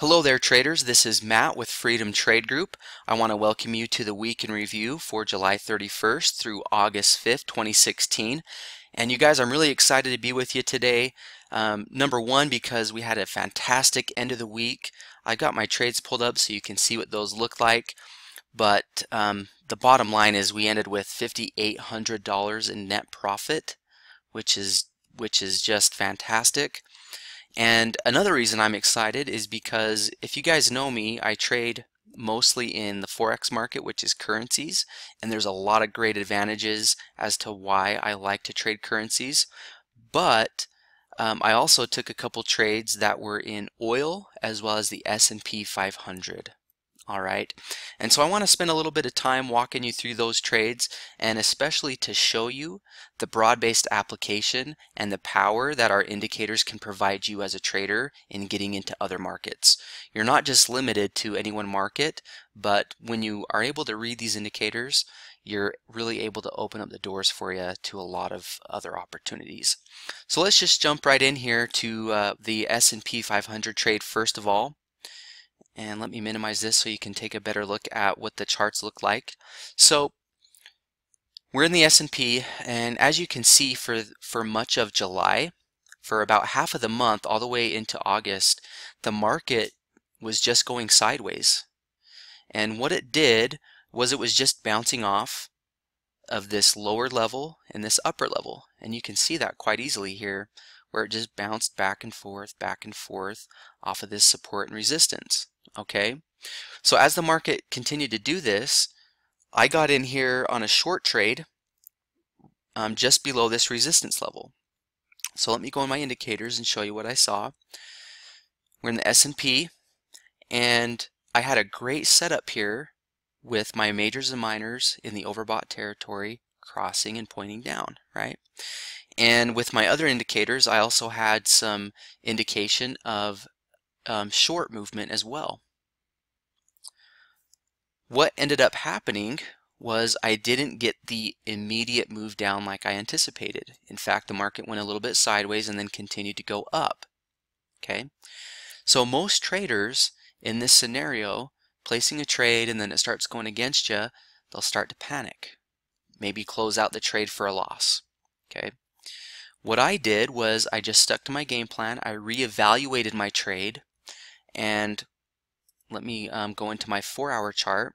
Hello there traders, this is Matt with Freedom Trade Group. I want to welcome you to the week in review for July 31st through August 5th, 2016. And you guys, I'm really excited to be with you today. Number one, because we had a fantastic end of the week. I got my trades pulled up so you can see what those look like. But the bottom line is we ended with $5,800 in net profit, which is just fantastic. And another reason I'm excited is because if you guys know me, I trade mostly in the Forex market, which is currencies, and there's a lot of great advantages as to why I like to trade currencies. But I also took a couple trades that were in oil as well as the S&P 500. All right, and so I want to spend a little bit of time walking you through those trades, and especially to show you the broad-based application and the power that our indicators can provide you as a trader in getting into other markets. You're not just limited to any one market, but when you are able to read these indicators, you're really able to open up the doors for you to a lot of other opportunities. So let's just jump right in here to the S&P 500 trade first of all. And let me minimize this so you can take a better look at what the charts look like. So we're in the S&P, and as you can see for much of July, for about half of the month all the way into August, the market was just going sideways. And what it did was it was just bouncing off of this lower level and this upper level. And you can see that quite easily here, where it just bounced back and forth off of this support and resistance. Okay, so as the market continued to do this, I got in here on a short trade just below this resistance level. So let me go in my indicators and show you what I saw. We're in the S&P, and I had a great setup here with my majors and minors in the overbought territory crossing and pointing down, right? And with my other indicators, I also had some indication of short movement as well. What ended up happening was I didn't get the immediate move down like I anticipated. In fact, the market went a little bit sideways and then continued to go up. Okay, so most traders in this scenario, placing a trade and then it starts going against you, they'll start to panic, maybe close out the trade for a loss. Okay, what I did was I just stuck to my game plan. I reevaluated my trade, and let me go into my 4-hour chart,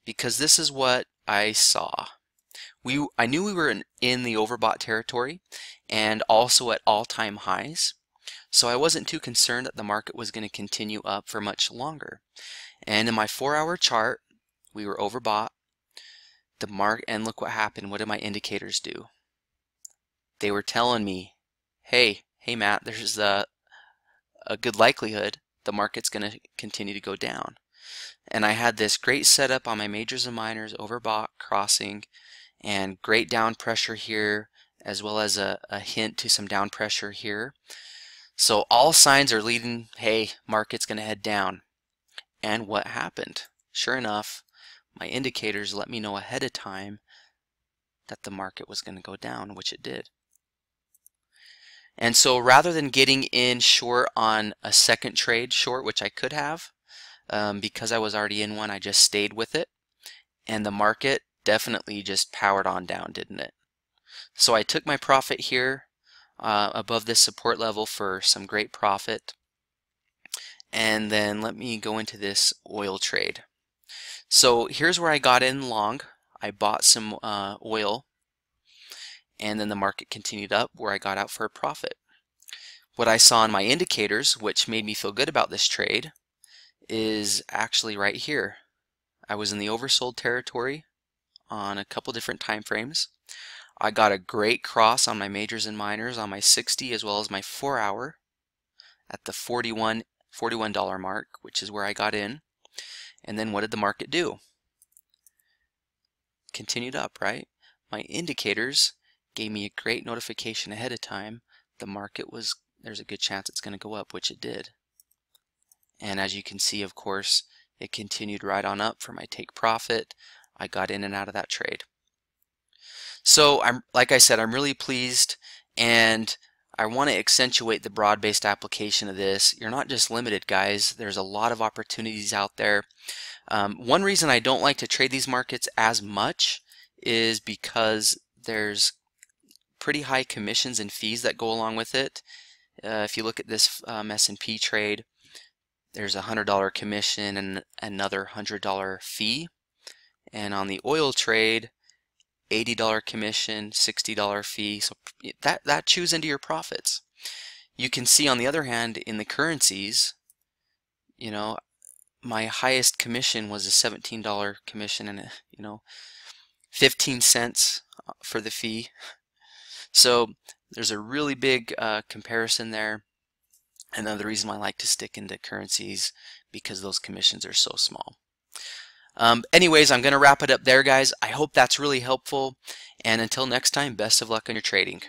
because this is what I saw. I knew we were in the overbought territory and also at all-time highs, so I wasn't too concerned that the market was going to continue up for much longer. And in my 4-hour chart, we were overbought. And look what happened. What did my indicators do? They were telling me, hey Matt, there's a good likelihood the market's going to continue to go down. And I had this great setup on my majors and minors, overbought, crossing, and great down pressure here, as well as a hint to some down pressure here. So all signs are leading, hey, market's going to head down. And what happened? Sure enough, my indicators let me know ahead of time that the market was going to go down, which it did. And so rather than getting in short on a second trade short, which I could have, because I was already in one, I just stayed with it, and the market definitely just powered on down, didn't it? So I took my profit here above this support level for some great profit. And then let me go into this oil trade. So here's where I got in long. I bought some oil, and then the market continued up where I got out for a profit. What I saw in my indicators, which made me feel good about this trade, is actually right here. I was in the oversold territory on a couple different time frames. I got a great cross on my majors and minors on my 60 as well as my 4-hour at the $41 mark, which is where I got in. And then what did the market do? Continued up, right? My indicators gave me a great notification ahead of time. The market there's a good chance it's going to go up, which it did. And as you can see, of course, it continued right on up for my take profit. I got in and out of that trade. So like I said, I'm really pleased, and I want to accentuate the broad-based application of this. You're not just limited, guys. There's a lot of opportunities out there. One reason I don't like to trade these markets as much is because there's pretty high commissions and fees that go along with it. If you look at this S&P trade, there's a $100 commission and another $100 fee. And on the oil trade, $80 commission, $60 fee. So that chews into your profits. You can see on the other hand in the currencies, you know, my highest commission was a $17 commission and 15 cents for the fee. So there's a really big comparison there. Another reason why I like to stick into currencies, because those commissions are so small. Anyways, I'm going to wrap it up there, guys. I hope that's really helpful. And until next time, best of luck on your trading.